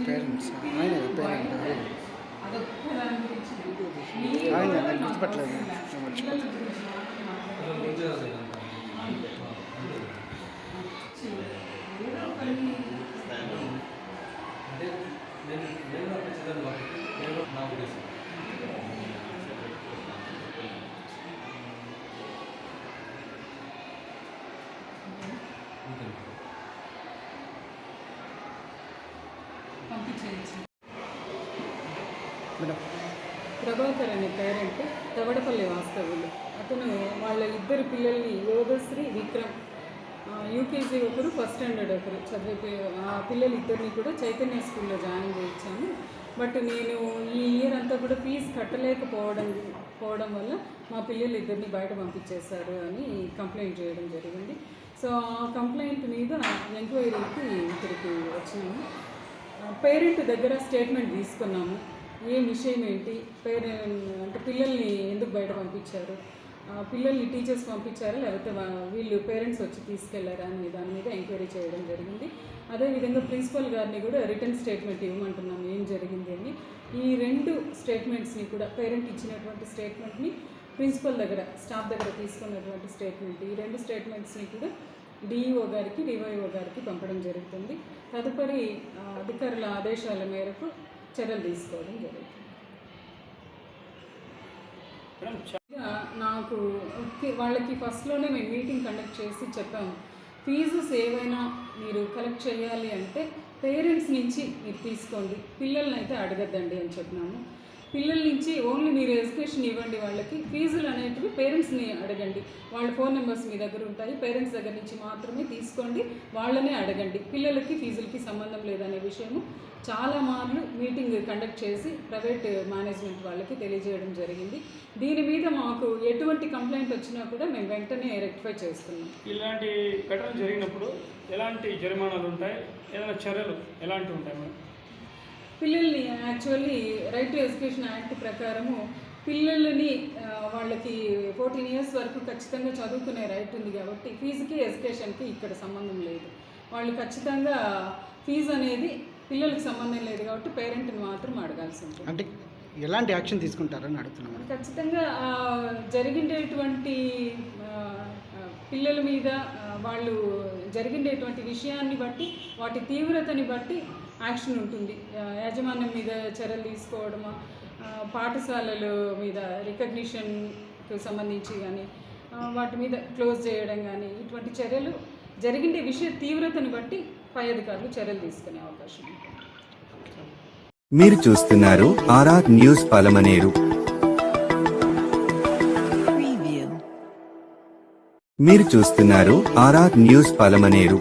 Parents ఆయన గుర్తుపట్టలేదు ప్రభాకర్ అనే పేరెంట్ తవడపల్లి వాస్తవులు. అతను వాళ్ళ ఇద్దరు పిల్లల్ని యోగశ్రీ, విక్రమ్, యూకేజీ ఒకరు, ఫస్ట్ స్టాండర్డ్ ఒకరు చదివే ఆ పిల్లలు ఇద్దరిని కూడా చైతన్య స్కూల్లో జాయిన్ చేయించాను. బట్ నేను ఈ ఇయర్ అంతా కూడా ఫీజు కట్టలేకపోవడం వల్ల మా పిల్లలు ఇద్దరిని బయట పంపించేశారు అని కంప్లైంట్ చేయడం జరిగింది. సో ఆ కంప్లైంట్ మీద ఎంక్వైరీకి ఇక్కడికి వచ్చినాము. పేరెంట్ దగ్గర స్టేట్మెంట్ తీసుకున్నాము. ఏ విషయం ఏంటి, అంటే పిల్లల్ని ఎందుకు బయట పంపించారు, పిల్లల్ని టీచర్స్ పంపించారా లేకపోతే వీళ్ళు పేరెంట్స్ వచ్చి తీసుకెళ్లారా అనే దాని మీద ఎంక్వైరీ చేయడం జరిగింది. అదేవిధంగా ప్రిన్సిపల్ గారిని కూడా రిటర్న్ స్టేట్మెంట్ ఇవ్వమంటున్నాము ఏం జరిగింది అని. ఈ రెండు స్టేట్మెంట్స్ని కూడా పేరెంట్ ఇచ్చినటువంటి స్టేట్మెంట్ని, ప్రిన్సిపల్ దగ్గర స్టాఫ్ దగ్గర తీసుకున్నటువంటి స్టేట్మెంట్, ఈ రెండు స్టేట్మెంట్స్ని కూడా డిఈఓ గారికి, డివైఓ గారికి పంపడం జరుగుతుంది. తదుపరి అధికారుల ఆదేశాల మేరకు చర్యలు తీసుకోవడం జరుగుతుంది. నాకు వాళ్ళకి ఫస్ట్లోనే మేము మీటింగ్ కండక్ట్ చేసి చెప్పాము, ఫీజుస్ ఏవైనా మీరు కలెక్ట్ చేయాలి అంటే పేరెంట్స్ నుంచి మీరు తీసుకోండి, పిల్లల్ని అయితే అడగద్దండి అని చెప్పినాము. పిల్లల నుంచి ఓన్లీ మీరు ఎడ్యుకేషన్ ఇవ్వండి, వాళ్ళకి ఫీజులు అనేటివి పేరెంట్స్ని అడగండి, వాళ్ళ ఫోన్ నెంబర్స్ మీ దగ్గర ఉంటాయి, పేరెంట్స్ దగ్గర నుంచి మాత్రమే తీసుకోండి, వాళ్ళనే అడగండి, పిల్లలకి ఫీజులకి సంబంధం లేదనే విషయము చాలా మార్లు మీటింగ్ కండక్ట్ చేసి ప్రైవేట్ మేనేజ్మెంట్ వాళ్ళకి తెలియజేయడం జరిగింది. దీని మీద మాకు ఎటువంటి కంప్లైంట్ వచ్చినా కూడా మేము వెంటనే రెక్టిఫై చేస్తున్నాం. ఇలాంటి ఘటన జరిగినప్పుడు ఎలాంటి జరిమానాలు ఉంటాయి, ఏదైనా చర్యలు ఎలాంటివి ఉంటాయి మేడం? పిల్లల్ని actually right to education act ప్రకారము పిల్లలని వాళ్ళకి 14 years వరకు ఖచ్చితంగా చదువుకునే రైట్ ఉంది కాబట్టి ఫీజుకి ఎడ్యుకేషన్కి ఇక్కడ సంబంధం లేదు. వాళ్ళు ఖచ్చితంగా ఫీజు అనేది పిల్లలకి సంబంధం లేదు కాబట్టి పేరెంట్ని మాత్రం అడగాల్సి ఉంటుంది. అంటే ఎలాంటి యాక్షన్ తీసుకుంటారని అడుగుతున్నాం. ఖచ్చితంగా జరిగినటువంటి పిల్లల మీద వాళ్ళు జరిగినటువంటి విషయాన్ని బట్టి, వాటి తీవ్రతని బట్టి యాక్షన్ ఉంటుంది. యాజమాన్యం మీద చర్యలు తీసుకోవడమా, పాఠశాలల మీద రికగ్నిషన్కి సంబంధించి కానీ వాటి మీద క్లోజ్ చేయడం కానీ, ఇటువంటి చర్యలు జరిగిన విషయ తీవ్రతను బట్టి పై అధికారులు చర్యలు తీసుకునే అవకాశం ఉంటుంది. మీరు చూస్తున్నారు ఆర్ఆర్ న్యూస్ పలమనేరు. మీరు చూస్తున్నారు ఆర్ఆర్ న్యూస్ పలమనేరు.